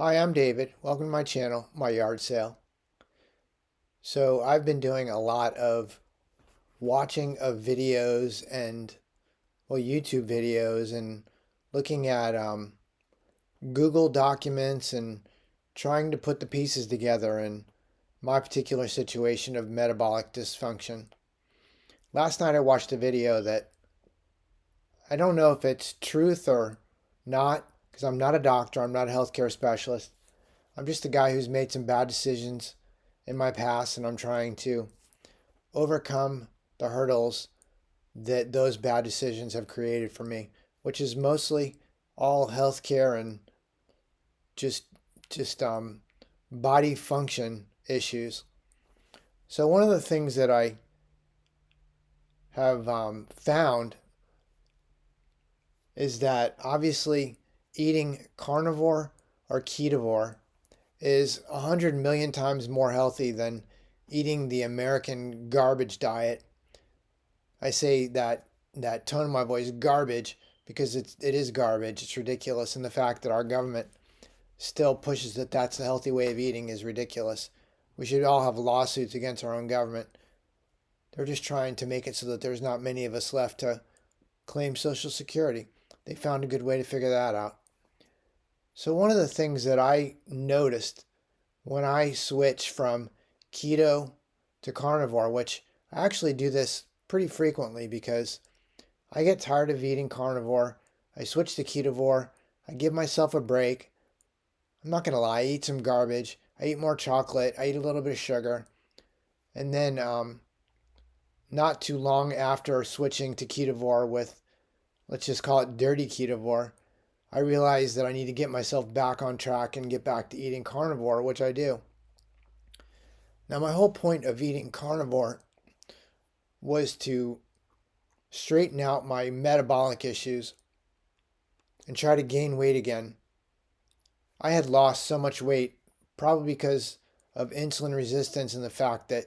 Hi, I'm David. Welcome to my channel, My Yard Sale. So I've been doing a lot of watching of videos and YouTube videos and looking at Google documents and trying to put the pieces together in my particular situation of metabolic dysfunction. Last night I watched a video that I don't know if it's truth or not because I'm not a doctor, I'm not a healthcare specialist. I'm just a guy who's made some bad decisions in my past, and I'm trying to overcome the hurdles that those bad decisions have created for me, which is mostly all healthcare and just just body function issues. So one of the things that I have found is that obviously eating carnivore or ketovore is 100 million times more healthy than eating the American garbage diet. I say that tone of my voice garbage because it is garbage. It's ridiculous, and the fact that our government still pushes that that's the healthy way of eating is ridiculous. We should all have lawsuits against our own government. They're just trying to make it so that there's not many of us left to claim Social Security. They found a good way to figure that out. So one of the things that I noticed when I switch from keto to carnivore, which I actually do this pretty frequently because I get tired of eating carnivore. I switch to ketovore. I give myself a break. I'm not going to lie, I eat some garbage. I eat more chocolate. I eat a little bit of sugar. And then, not too long after switching to ketovore with, let's just call it dirty ketovore, I realized that I need to get myself back on track and get back to eating carnivore, which I do. Now, my whole point of eating carnivore was to straighten out my metabolic issues and try to gain weight again. I had lost so much weight, probably because of insulin resistance and the fact that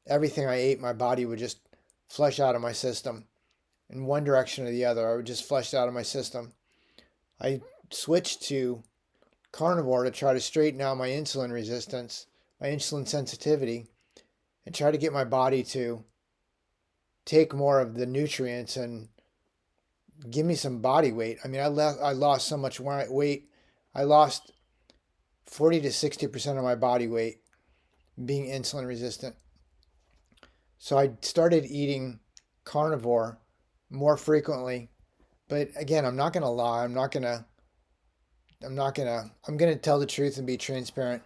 everything I ate, my body would just flush out of my system in one direction or the other. I would just flush out of my system. I switched to carnivore to try to straighten out my insulin resistance, my insulin sensitivity, and try to get my body to take more of the nutrients and give me some body weight. I mean, I lost so much weight. I lost 40 to 60% of my body weight being insulin resistant. So I started eating carnivore more frequently. But again, I'm not going to lie. I'm going to tell the truth and be transparent.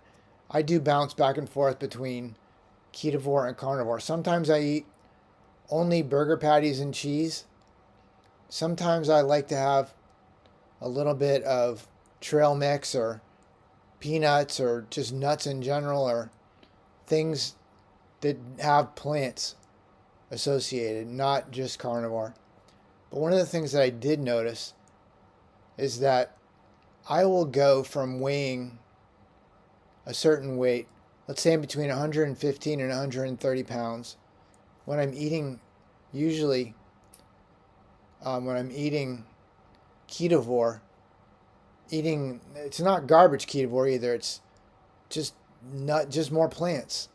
I do bounce back and forth between ketovore and carnivore. Sometimes I eat only burger patties and cheese. Sometimes I like to have a little bit of trail mix or peanuts or just nuts in general or things that have plants associated, not just carnivore. But one of the things that I did notice is that I will go from weighing a certain weight, let's say in between 115 and 130 pounds, when I'm eating, usually when I'm eating ketovore, it's not garbage ketovore either. It's just just more plants,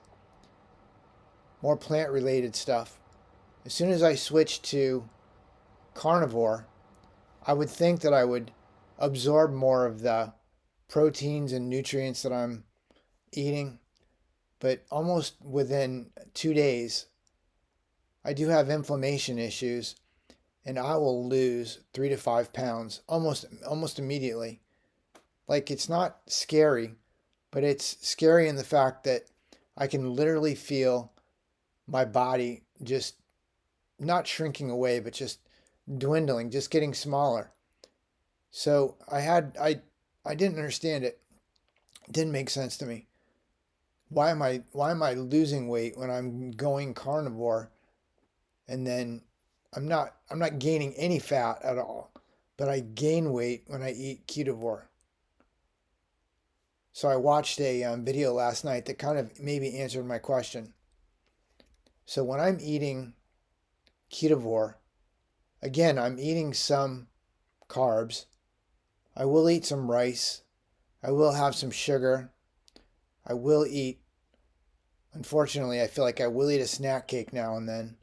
more plant related stuff. As soon as I switch to carnivore, I would think that I would absorb more of the proteins and nutrients that I'm eating, but almost within 2 days, I do have inflammation issues and I will lose 3 to 5 pounds almost immediately. Like it's not scary, but it's scary in the fact that I can literally feel my body just not shrinking away, but just dwindling, just getting smaller. So I didn't understand it. It didn't make sense to me. Why am I losing weight when I'm going carnivore and then I'm not gaining any fat at all, but I gain weight when I eat ketovore. So I watched a video last night that kind of maybe answered my question. So when I'm eating ketovore, again, I'm eating some carbs. I will eat some rice. I will have some sugar. I will eat, unfortunately, I feel like I will eat a snack cake now and then,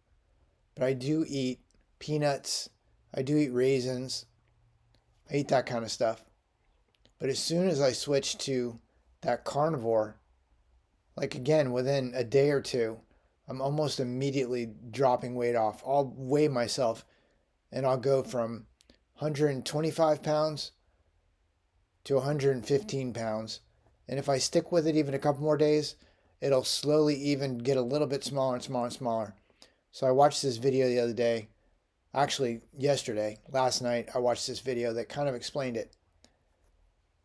but I do eat peanuts. I do eat raisins. I eat that kind of stuff. But as soon as I switch to that carnivore, like again, within a day or two, I'm almost immediately dropping weight off. I'll weigh myself and I'll go from 125 pounds to 115 pounds. And if I stick with it even a couple more days, it'll slowly even get a little bit smaller and smaller and smaller. So I watched this video the other day, actually yesterday, last night, I watched this video that kind of explained it.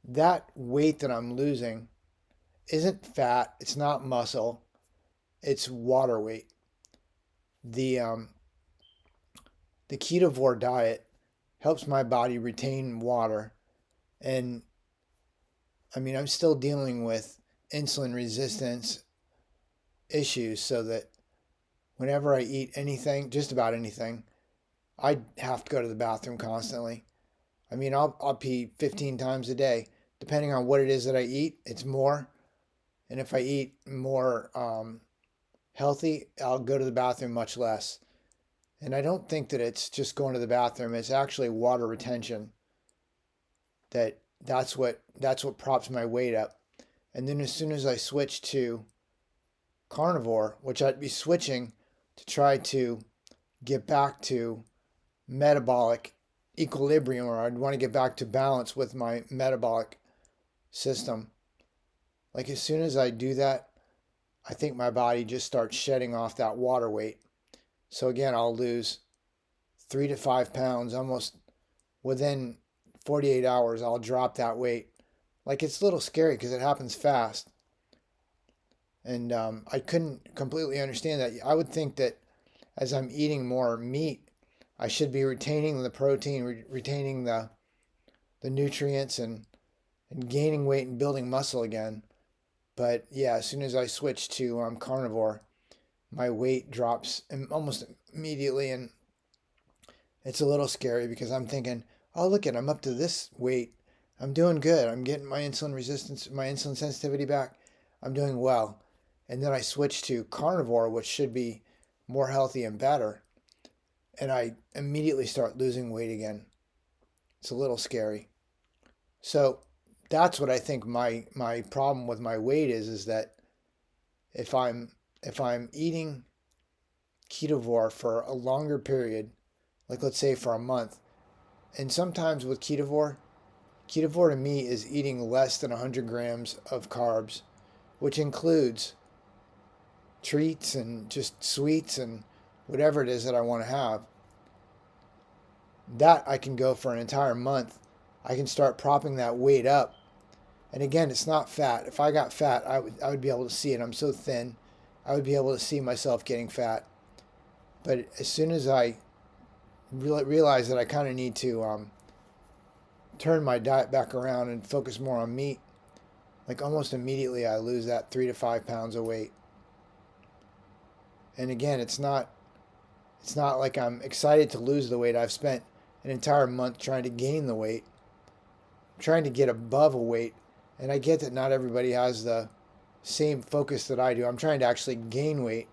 That weight that I'm losing isn't fat, it's not muscle, it's water weight. The the ketovore diet helps my body retain water, and I mean I'm still dealing with insulin resistance issues, so that whenever I eat anything, just about anything, I have to go to the bathroom constantly. I mean, I'll pee 15 times a day, depending on what it is that I eat. It's more, and if I eat more healthy, I'll go to the bathroom much less. And I don't think that it's just going to the bathroom. It's actually water retention. That's what props my weight up. And then as soon as I switch to carnivore, which I'd be switching to try to get back to metabolic equilibrium, or I'd want to get back to balance with my metabolic system. Like as soon as I do that, I think my body just starts shedding off that water weight. So again, I'll lose 3 to 5 pounds almost within 48 hours. I'll drop that weight. Like it's a little scary because it happens fast. And I couldn't completely understand that. I would think that as I'm eating more meat, I should be retaining the protein, retaining the nutrients, and gaining weight and building muscle again. But yeah, as soon as I switch to carnivore, my weight drops almost immediately, and it's a little scary because I'm thinking, oh look I'm up to this weight. I'm doing good. I'm getting my insulin resistance, my insulin sensitivity back. I'm doing well. And then I switch to carnivore, which should be more healthy and better, and I immediately start losing weight again. It's a little scary. So that's what I think my problem with my weight is that if I'm eating ketovore for a longer period, like let's say for a month, and sometimes with ketovore to me is eating less than 100 grams of carbs, which includes treats and just sweets and whatever it is that I want to have. That I can go for an entire month. I can start propping that weight up. And again, it's not fat. If I got fat, I would be able to see it. I'm so thin, I would be able to see myself getting fat. But as soon as I realize that I kind of need to turn my diet back around and focus more on meat, like almost immediately I lose that 3 to 5 pounds of weight. And again, it's not like I'm excited to lose the weight. I've spent an entire month trying to gain the weight, trying to get above a weight. And I get that not everybody has the same focus that I do. I'm trying to actually gain weight,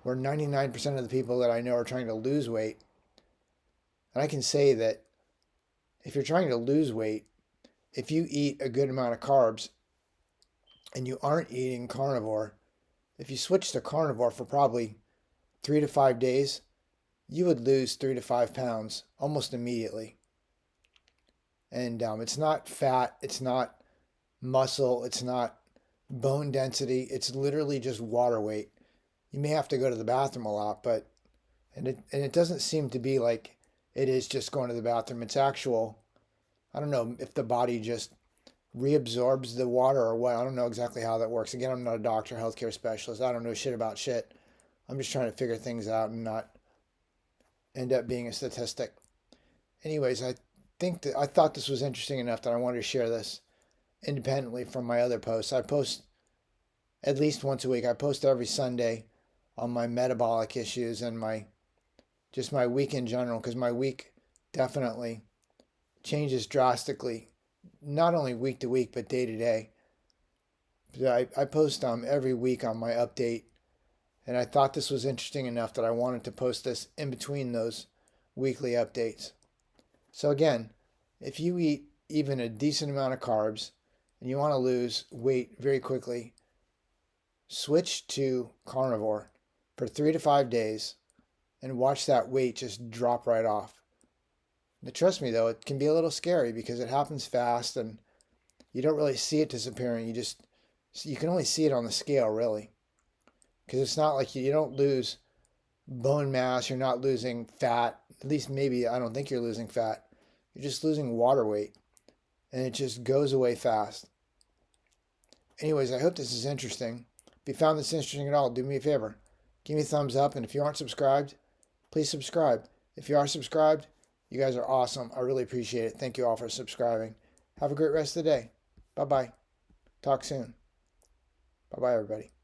where 99% of the people that I know are trying to lose weight. And I can say that if you're trying to lose weight, if you eat a good amount of carbs and you aren't eating carnivore, if you switch to carnivore for probably 3 to 5 days, you would lose 3 to 5 pounds almost immediately. And it's not fat, it's not muscle, it's not bone density, it's literally just water weight. You may have to go to the bathroom a lot, but it doesn't seem to be like it is just going to the bathroom. It's actual, I don't know if the body just reabsorbs the water or what. I don't know exactly how that works. Again, I'm not a doctor, healthcare specialist. I don't know shit about shit. I'm just trying to figure things out and not end up being a statistic. Anyways, I thought this was interesting enough that I wanted to share this independently from my other posts. I post at least once a week. I post every Sunday on my metabolic issues and my week in general, because my week definitely changes drastically not only week to week, but day to day. I post every week on my update, and I thought this was interesting enough that I wanted to post this in between those weekly updates. So again, if you eat even a decent amount of carbs and you want to lose weight very quickly, switch to carnivore for 3 to 5 days and watch that weight just drop right off. Now, trust me though, it can be a little scary because it happens fast and you don't really see it disappearing. You can only see it on the scale really, because it's not like you don't lose bone mass, you're not losing fat. At least maybe I don't think you're losing fat. You're just losing water weight, and it just goes away fast. Anyways, I hope this is interesting. If you found this interesting at all, do me a favor. Give me a thumbs up, and if you aren't subscribed, please subscribe. If you are subscribed, you guys are awesome. I really appreciate it. Thank you all for subscribing. Have a great rest of the day. Bye-bye. Talk soon. Bye-bye, everybody.